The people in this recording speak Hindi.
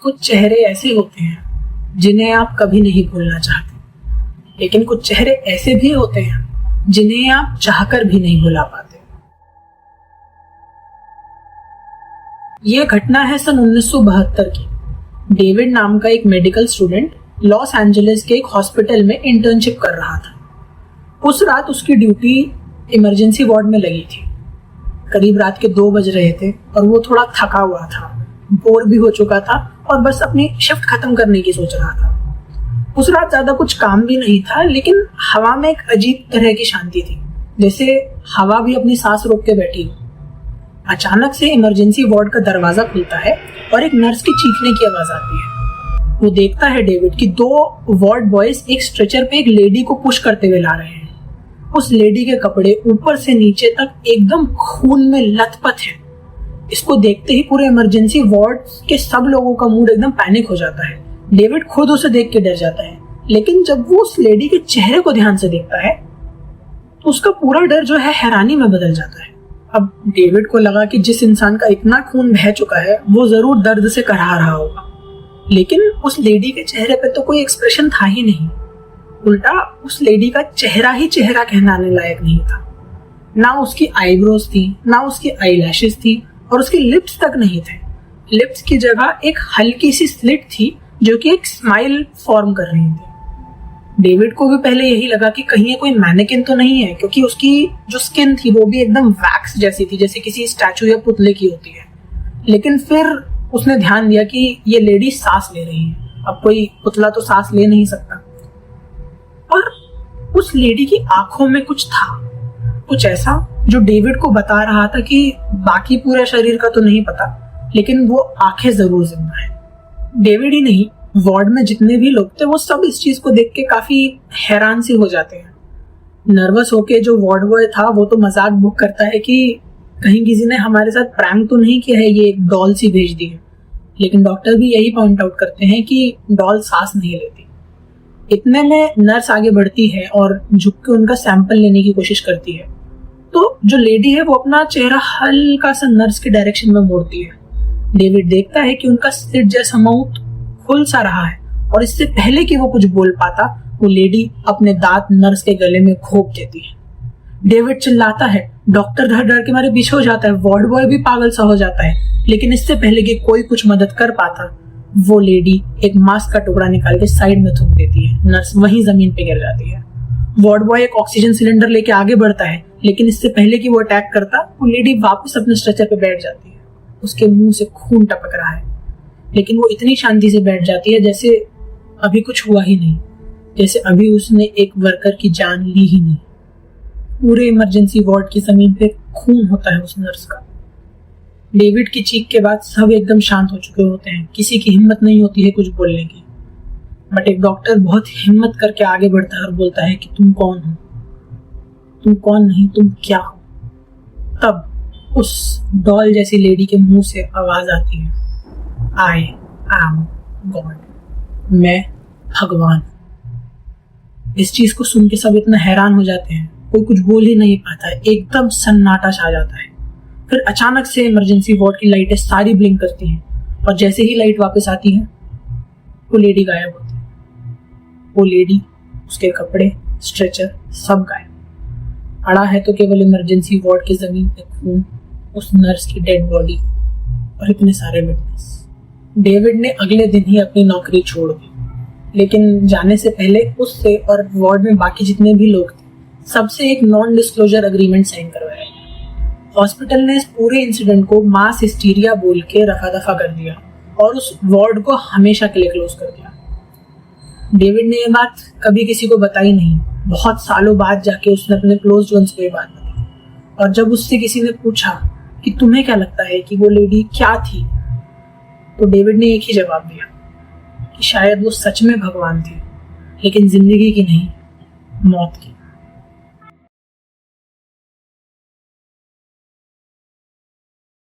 कुछ चेहरे ऐसे होते हैं जिन्हें आप कभी नहीं भूलना चाहते, लेकिन कुछ चेहरे ऐसे भी होते हैं जिन्हें आप चाहकर भी नहीं भुला पाते। यह घटना है सन 1972 की। डेविड नाम का एक मेडिकल स्टूडेंट लॉस एंजलिस के एक हॉस्पिटल में इंटर्नशिप कर रहा था। उस रात उसकी ड्यूटी इमरजेंसी वार्ड में लगी थी। करीब रात के 2 बज रहे थे और वो थोड़ा थका हुआ था, बोर भी हो चुका था और बस अपनी शिफ्ट खत्म करने की सोच रहा था। उस रात ज्यादा कुछ काम भी नहीं था, लेकिन हवा में एक अजीब तरह की शांति थी, जैसे हवा भी अपनी सांस रोक के बैठी हो। अचानक से इमरजेंसी वार्ड का दरवाजा खुलता है और एक नर्स की चीखने की आवाज आती है। वो देखता है डेविड कि 2 वार्ड बॉयज एक स्ट्रेचर पे एक लेडी को पुश करते हुए ला रहे हैं। उस लेडी के कपड़े ऊपर से नीचे तक एकदम खून में लथपथ है। इसको देखते ही पूरे इमरजेंसी वार्ड के सब लोगों का मूड एकदम पैनिक हो जाता है। डेविड खुद उसे देख के डर जाता है, लेकिन जब वो उस लेडी के चेहरे को ध्यान से देखता है तो उसका पूरा डर जो है हैरानी में बदल जाता है। अब डेविड को लगा कि जिस इंसान का इतना खून बह चुका है वो जरूर दर्द से कराह रहा होगा, लेकिन उस लेडी के चेहरे पे तो कोई एक्सप्रेशन था ही नहीं। उल्टा उस लेडी का चेहरा ही चेहरा कहलाने लायक नहीं था। ना उसकी आईब्रोज थी, ना उसकी आईलैशेस थी, और उसके लिप्स तक नहीं थे। लिप्स की जगह एक हल्की सी स्लिट थी जो कि एक स्माइल फॉर्म कर रही थी। डेविड को भी पहले यही लगा कि कहीं ये कोई मैनेकिन तो नहीं है, क्योंकि उसकी जो स्किन थी वो भी एकदम वैक्स जैसी थी, जैसे किसी स्टैचू या पुतले की होती है। लेकिन फिर उसने ध्यान दिया कि ये लेडी सांस ले रही है। अब कोई पुतला तो सांस ले नहीं सकता। और उस लेडी की आंखों में कुछ था, कुछ ऐसा जो डेविड को बता रहा था कि बाकी पूरे शरीर का तो नहीं पता, लेकिन वो आंखें जरूर जिंदा है। डेविड ही नहीं, वार्ड में जितने भी लोग थे वो सब इस चीज को देख के काफी हैरान से हो जाते हैं। नर्वस होके जो वार्ड बॉय था वो तो मजाक बुक करता है कि कहीं किसी ने हमारे साथ प्रैंक तो नहीं किया है, ये एक डॉल सी भेज दी है। लेकिन डॉक्टर भी यही पॉइंट आउट करते हैं कि डॉल सांस नहीं लेती। इतने में नर्स आगे बढ़ती है और झुक के उनका सैंपल लेने की कोशिश करती है। तो जो लेडी है वो अपना चेहरा हल्का सा नर्स के डायरेक्शन में मोड़ती है। डेविड देखता है कि उनका स्लिट जैसा माउथ खुल सा रहा है, और इससे पहले कि वो कुछ बोल पाता वो लेडी अपने दांत नर्स के गले में घोंप देती है। डेविड चिल्लाता है, डॉक्टर डर डर के मारे पीछे हो जाता है, वार्ड बॉय भी पागल सा हो जाता है। लेकिन इससे पहले कि कोई कुछ मदद कर पाता, वो लेडी एक मास्क का टुकड़ा निकाल के साइड में थूक देती है। नर्स वहीं जमीन पे गिर जाती है। वार्ड बॉय एक ऑक्सीजन सिलेंडर लेके आगे बढ़ता है, लेकिन इससे पहले कि वो अटैक करता वो लेडी वापस अपने स्ट्रेचर पे बैठ जाती है। उसके मुंह से खून टपक रहा है, लेकिन वो इतनी शांति से बैठ जाती है जैसे अभी कुछ हुआ ही नहीं, जैसे अभी उसने एक वर्कर की जान ली ही नहीं। पूरे इमरजेंसी वार्ड की जमीन पे खून होता है उस नर्स का। डेविड की चीख के बाद सब एकदम शांत हो चुके होते हैं, किसी की हिम्मत नहीं होती है कुछ बोलने की। बट एक डॉक्टर बहुत हिम्मत करके आगे बढ़ता है और बोलता है कि तुम कौन हो? तुम कौन नहीं, तुम क्या हो? तब उस डॉल जैसी लेडी के मुंह से आवाज आती है, आई एम गॉड, मैं भगवान। इस चीज को सुन के सब इतना हैरान हो जाते हैं, कोई कुछ बोल ही नहीं पाता है, एकदम सन्नाटा छा जाता है। फिर अचानक से इमरजेंसी वार्ड की लाइटें सारी ब्लिंक करती हैं, और जैसे ही लाइट वापस आती है वो लेडी गायब होती है। वो लेडी, उसके कपड़े, स्ट्रेचर सब गायब। पड़ा है तो केवल इमरजेंसी वार्ड की जमीन पे खून, उस नर्स की डेड बॉडी और इतने सारे विटनेस। डेविड ने अगले दिन ही अपनी नौकरी छोड़ दी, लेकिन जाने से पहले उससे और वार्ड में बाकी जितने भी लोग थे सबसे एक नॉन डिस्क्लोजर एग्रीमेंट साइन करवाया। हॉस्पिटल ने इस पूरे इंसिडेंट को मास हिस्टीरिया बोल के रफा दफा कर दिया और उस वार्ड को हमेशा के लिए क्लोज कर दिया। डेविड ने ये बात कभी किसी को बताई नहीं। बहुत सालों बाद जाके उसने अपने क्लोज वंस को ये बात बताई, और जब उससे किसी ने पूछा कि तुम्हें क्या लगता है कि वो लेडी क्या थी, तो डेविड ने एक ही जवाब दिया कि शायद वो सच में भगवान थी, लेकिन जिंदगी की नहीं, मौत की।